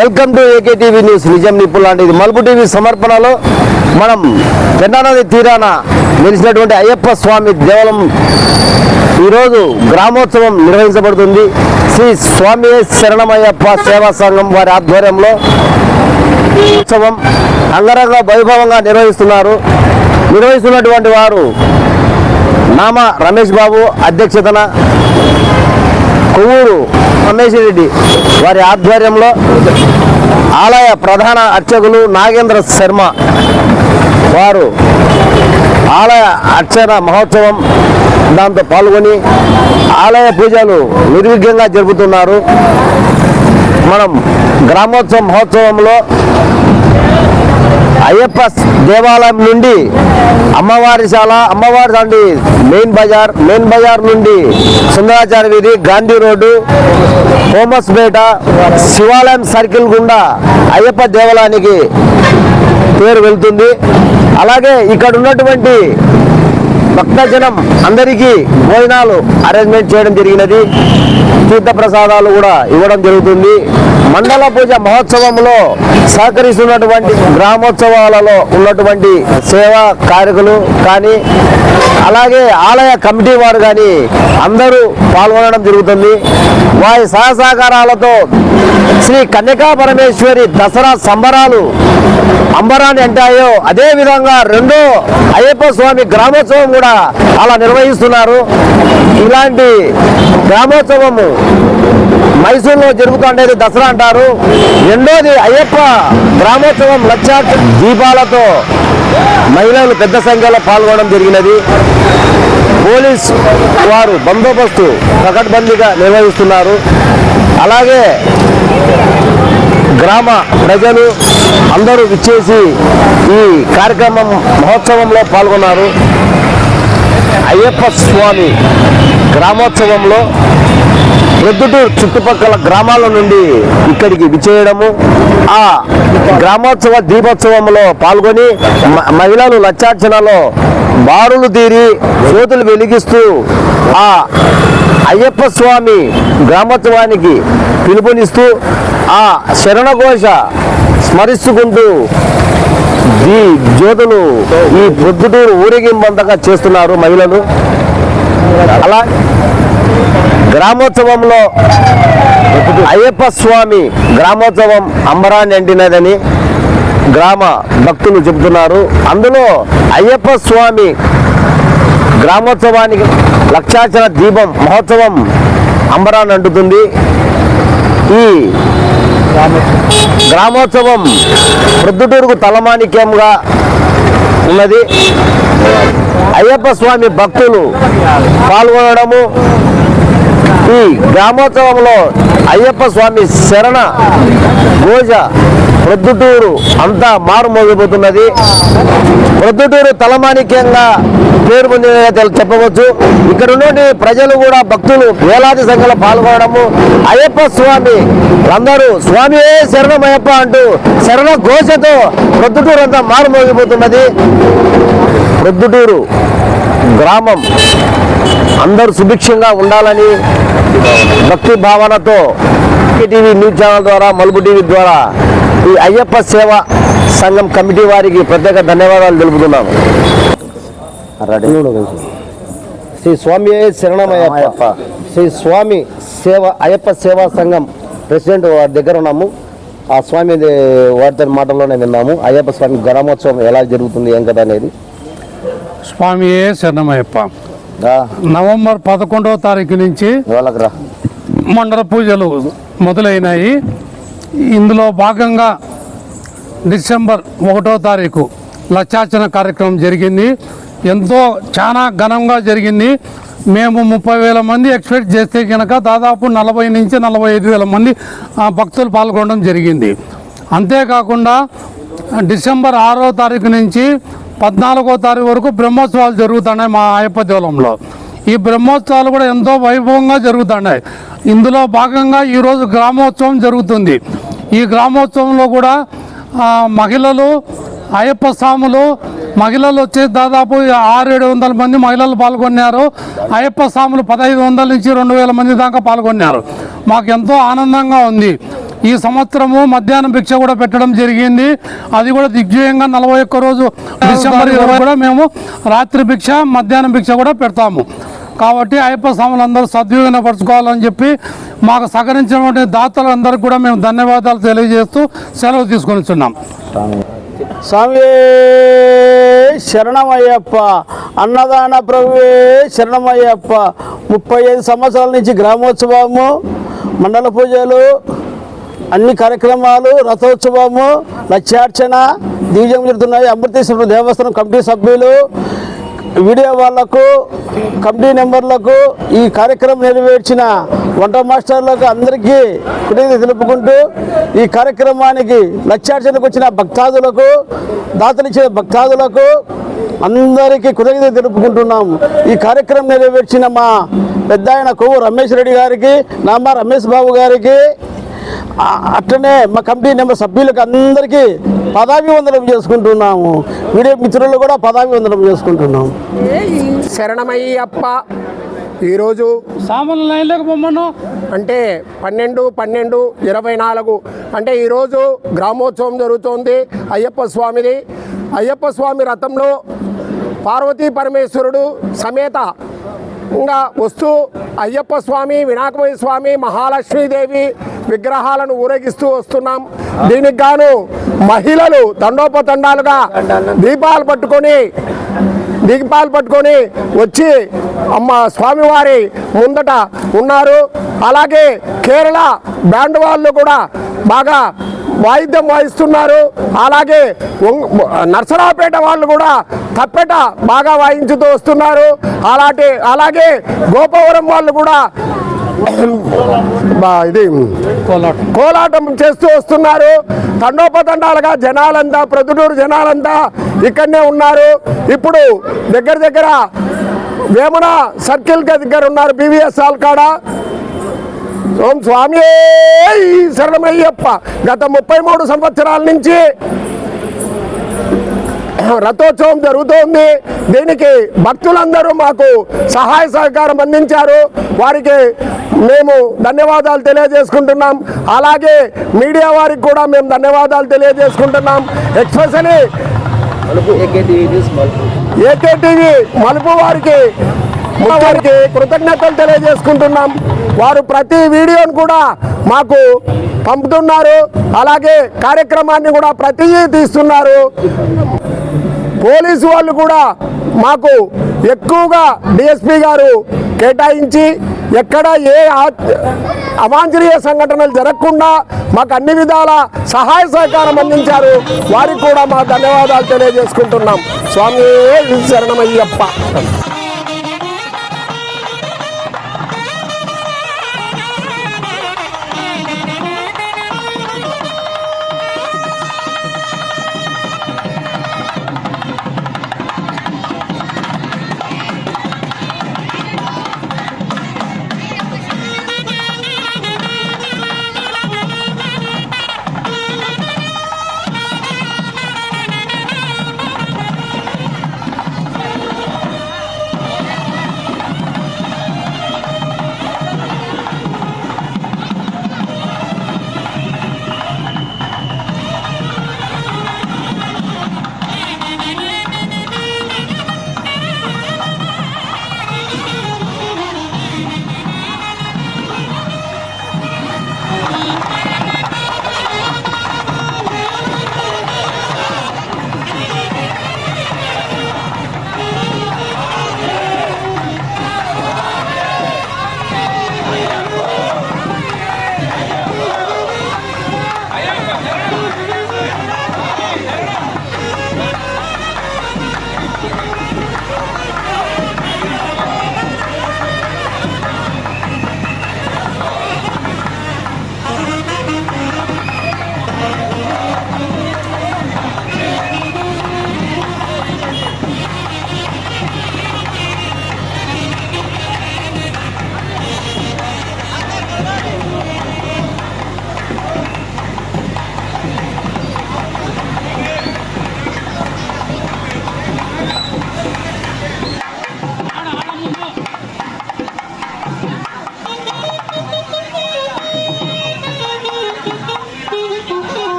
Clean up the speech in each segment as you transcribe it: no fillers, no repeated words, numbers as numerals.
Welcome to AK TV news. నిజం నిప్పులు లాంటిది మలుపు టీవీ సమర్పణలో మనం పెన్నా నది తీరాన నిలిచినటువంటి అయ్యప్ప స్వామి దేవాలయం ఈరోజు గ్రామోత్సవం నిర్వహించబడుతుంది. శ్రీ స్వామి శరణమయ్యప్ప సేవా సంఘం వారి ఆధ్వర్యంలో ఉత్సవం అంగరంగ వైభవంగా నిర్వహిస్తున్నటువంటి వారు నామ రమేష్ బాబు అధ్యక్షతన కొవ్వూరు రమేష్ రెడ్డి వారి ఆధ్వర్యంలో ఆలయ ప్రధాన అర్చకులు నాగేంద్ర శర్మ వారు ఆలయ అర్చన మహోత్సవం దాంతో పాల్గొని ఆలయ పూజలు నిర్విఘ్నంగా జరుపుతున్నారు. మనం గ్రామోత్సవం మహోత్సవంలో అయ్యప్ప దేవాలయం నుండి అమ్మవారిశాల, అమ్మవారి నుండి మెయిన్ బజార్ నుండి సుందరాచార్య వీధి, గాంధీ రోడ్డు, హోమస్పేట, శివాలయం సర్కిల్ గుండా అయ్యప్ప దేవాలయానికి పేరు వెళ్తుంది. అలాగే ఇక్కడ ఉన్నటువంటి భక్తజనం అందరికీ భోజనాలు అరేంజ్మెంట్ చేయడం జరిగినది. తీర్థప్రసాదాలు కూడా ఇవ్వడం జరుగుతుంది. మండల పూజ మహోత్సవంలో సహకరిస్తున్నటువంటి గ్రామోత్సవాలలో ఉన్నటువంటి సేవా కార్యకులు కానీ అలాగే ఆలయ కమిటీ వారు కానీ అందరూ పాల్గొనడం జరుగుతుంది. వారి సహసహకారాలతో శ్రీ కన్యకా పరమేశ్వరి దసరా సంబరాలు అంబరాన్ని అంటాయో అదే విధంగా రెండో అయ్యప్ప స్వామి గ్రామోత్సవం కూడా అలా నిర్వహిస్తున్నారు. ఇలాంటి గ్రామోత్సవము మైసూరులో జరుగుతుండేది దసరా అంటారు. రెండోది అయ్యప్ప గ్రామోత్సవం లక్ష దీపాలతో మహిళలు పెద్ద సంఖ్యలో పాల్గొనడం జరిగినది. పోలీస్ వారు బందోబస్తు పకడ్బందీగా నిర్వహిస్తున్నారు. అలాగే గ్రామ ప్రజలు అందరూ విచ్చేసి ఈ కార్యక్రమం మహోత్సవంలో పాల్గొన్నారు. అయ్యప్ప స్వామి గ్రామోత్సవంలో ప్రొద్దుటూరు చుట్టుపక్కల గ్రామాల నుండి ఇక్కడికి విచ్చేయడము, ఆ గ్రామోత్సవ దీపోత్సవంలో పాల్గొని మహిళలు లక్షార్చనలో బారులు తీరి జ్యోతులు వెలిగిస్తూ ఆ అయ్యప్ప స్వామి గ్రామోత్సవానికి పిలుపునిస్తూ ఆ శరణఘోష స్మరిస్తుకుంటూ ఈ జ్యోతులు ఈ ప్రొద్దుటూరు ఊరేగింపంతగా చేస్తున్నారు మహిళలు. అలా గ్రామోత్సవంలో అయ్యప్ప స్వామి గ్రామోత్సవం అంబరాన్ని అంటినదని గ్రామ భక్తులు చెబుతున్నారు. అందులో అయ్యప్ప స్వామి గ్రామోత్సవానికి లక్షార్చన దీపం మహోత్సవం అంబరాన్ని అంటుతుంది. ఈ గ్రామోత్సవం ప్రొద్దుటూరుకు తలమానిక్యంగా ఉన్నది. అయ్యప్ప స్వామి భక్తులు పాల్గొనడము, ఈ గ్రామోత్సవంలో అయ్యప్ప స్వామి శరణ ఘోష ప్రొద్దుటూరు అంతా మారుమోగిపోతున్నది. ప్రొద్దుటూరు తలమానిక్యంగా పేరు పొందినగా చెప్పవచ్చు. ఇక్కడ ఉన్న ప్రజలు కూడా భక్తులు వేలాది సంఖ్యలో పాల్గొనడము, అయ్యప్ప స్వామి అందరూ స్వామి శరణమయ్యప్ప అంటూ శరణ ఘోషతో ప్రొద్దుటూరు అంతా మారుమోగిపోతున్నది. ప్రొద్దుటూరు గ్రామం అందరూ సుభిక్షంగా ఉండాలని భక్తి భావనతో టీవీ న్యూస్ ఛానల్ ద్వారా, మలుపు టీవీ ద్వారా ఈ అయ్యప్ప సేవా సంఘం కమిటీ వారికి ప్రత్యేక ధన్యవాదాలు తెలుపుతున్నాము. శ్రీ స్వామి శరణమయ్యప్ప, శ్రీ స్వామి అయ్యప్ప సేవా సంఘం ప్రెసిడెంట్ వారి దగ్గర ఉన్నాము. ఆ స్వామి వారితో మాటల్లోనే విన్నాము. అయ్యప్ప స్వామి గ్రామోత్సవం ఎలా జరుగుతుంది ఏం కదా అనేది. స్వామి శరణమయ్యప్ప నవంబర్ 11వ తారీఖు నుంచి మండల పూజలు మొదలైనాయి. ఇందులో భాగంగా డిసెంబర్ 1వ తారీఖు లక్షార్చన కార్యక్రమం జరిగింది. చాలా ఘనంగా జరిగింది. మేము 30,000 మంది ఎక్స్పెక్ట్ చేస్తే కనుక దాదాపు 40 నుంచి 45,000 మంది భక్తులు పాల్గొనడం జరిగింది. అంతేకాకుండా డిసెంబర్ 6వ తారీఖు నుంచి 14వ తారీఖు వరకు బ్రహ్మోత్సవాలు జరుగుతున్నాయి మా అయ్యప్ప దేవాలయంలో. ఈ బ్రహ్మోత్సవాలు కూడా ఎంతో వైభవంగా జరుగుతున్నాయి. ఇందులో భాగంగా ఈరోజు గ్రామోత్సవం జరుగుతుంది. ఈ గ్రామోత్సవంలో కూడా మహిళలు, అయ్యప్ప స్వాములు మహిళలు వచ్చి దాదాపు 600-700 మంది మహిళలు పాల్గొన్నారు. అయ్యప్ప స్వాములు 1500 నుంచి 2000 మంది దాకా పాల్గొన్నారు. మాకు ఎంతో ఆనందంగా ఉంది. ఈ సంవత్సరము మధ్యాహ్నం భిక్ష కూడా పెట్టడం జరిగింది. అది కూడా దిగ్విజయంగా 41 రోజు డిసెంబర్ 20 కూడా మేము రాత్రి భిక్ష మధ్యాహ్నం భిక్ష కూడా పెడతాము. కాబట్టి అయ్యప్ప స్వాములందరూ సద్వినియోగపరచుకోవాలని చెప్పి మాకు సహకరించినటువంటి దాతలందరికీ కూడా మేము ధన్యవాదాలు తెలియజేస్తూ సెలవు తీసుకొనిచున్నాం. స్వామి శరణమయ్యప్ప, అన్నదాన ప్రభువే శరణమయ్యప్ప. 35 సంవత్సరాల నుంచి గ్రామోత్సవము, మండల పూజలు, అన్ని కార్యక్రమాలు, రథోత్సవము, లక్ష్యార్చన దివ్యం జరుగుతున్నాయి. అమృతేశ్వర దేవస్థానం కమిటీ సభ్యులు, వీడియో వాళ్లకు, కమిటీ మెంబర్లకు, ఈ కార్యక్రమం నెరవేర్చిన వంట మాస్టర్లకు అందరికీ కృతజ్ఞత తెలుపుకుంటూ, ఈ కార్యక్రమానికి లక్ష్యార్చనకు వచ్చిన భక్తాదులకు, దాతలిచ్చిన భక్తాదులకు అందరికీ కృతజ్ఞత తెలుపుకుంటున్నాము. ఈ కార్యక్రమం నెరవేర్చిన మా పెద్ద ఆయన కొవ్వు రమేష్ రెడ్డి గారికి, నామా రమేష్ బాబు గారికి, అట్లనే మా కమిటీ నెంబర్ సభ్యులకు అందరికీ పదాభివందనం చేసుకుంటున్నాము. వీడియో మిత్రులు కూడా పదాభివందనం చేసుకుంటున్నాము. శరణమయ్యప్ప. ఈరోజు సామాన్లు లైన్లోకి పొమ్మను అంటే 12/12/24 అంటే ఈరోజు గ్రామోత్సవం జరుగుతోంది అయ్యప్ప స్వామిది. అయ్యప్ప స్వామి రథంలో పార్వతీ పరమేశ్వరుడు సమేత ఇంకా వస్తూ అయ్యప్ప స్వామి, వినాయకమయ్య స్వామి, మహాలక్ష్మీదేవి విగ్రహాలను ఊరేగిస్తూ వస్తున్నాం. దీనికి గాను మహిళలు తండోపతండాలుగా దీపాలు పట్టుకొని వచ్చి అమ్మ స్వామివారి ముందట ఉన్నారు. అలాగే కేరళ బ్యాండ్ వాళ్ళు కూడా బాగా వాయిద్యం వాయిస్తున్నారు. అలాగే నర్సరావుపేట వాళ్ళు కూడా తప్పెట బాగా వాయించుతూ వస్తున్నారు. అలాగే గోపవరం వాళ్ళు కూడా ఇది కోలాటం చేస్తూ వస్తున్నారు. తండోపతండాలుగా జనాలంతా, ప్రొద్దుటూరు జనాలంతా ఇక్కడనే ఉన్నారు. ఇప్పుడు దగ్గర వేమన సర్కిల్ దగ్గర ఉన్నారు బీవీఎస్ హాల్ కాడ. ఓం స్వామి శరణమయ్యప్ప. గత 33 సంవత్సరాల నుంచి రథోత్సవం జరుగుతోంది. దీనికి భక్తులందరూ మాకు సహాయ సహకారం అందించారు. వారికి మేము ధన్యవాదాలు తెలియజేసుకుంటున్నాం. అలాగే మీడియా వారికి కూడా మేము ధన్యవాదాలు తెలియజేసుకుంటున్నాం. ఎస్పెషల్లీ ఏకేటీవీ మలుపు వారికి కృతజ్ఞతలు తెలియజేసుకుంటున్నాం. వారు ప్రతి వీడియోను కూడా మాకు పంపుతున్నారు. అలాగే కార్యక్రమాన్ని కూడా ప్రతిదీ తీస్తున్నారు. పోలీసు వాళ్ళు కూడా మాకు ఎక్కువగా డిఎస్పీ గారు కేటాయించి ఎక్కడ ఏ అవాంఛనీయ సంఘటనలు జరగకుండా మాకు అన్ని విధాల సహాయ సహకారం అందించారు. వారికి కూడా మా ధన్యవాదాలు తెలియజేసుకుంటున్నాం. స్వామి శరణమయ్యప్ప.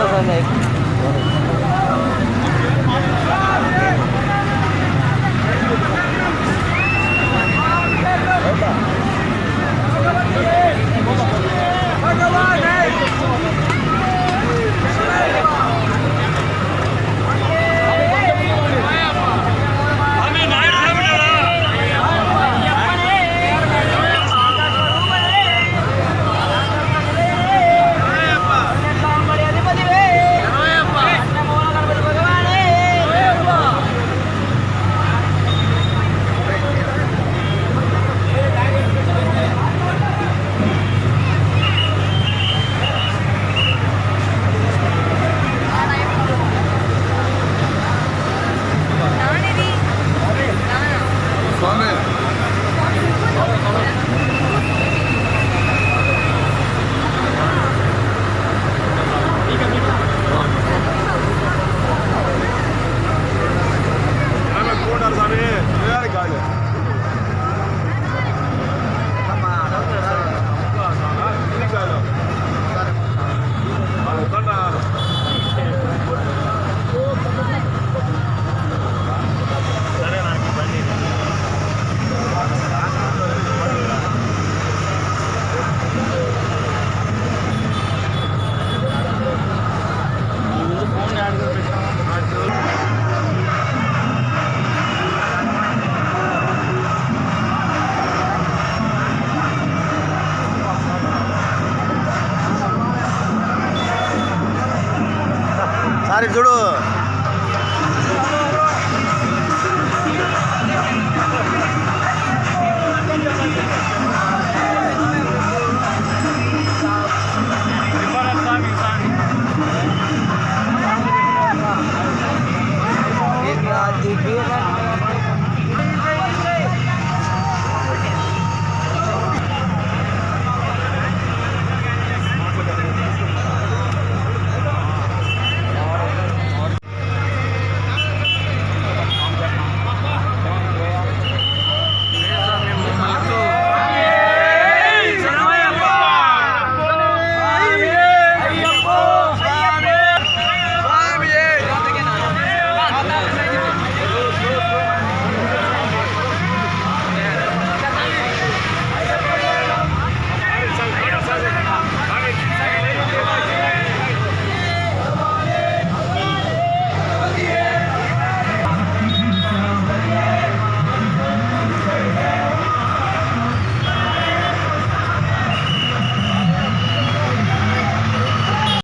చూడండి సార్ చూడు Thank you.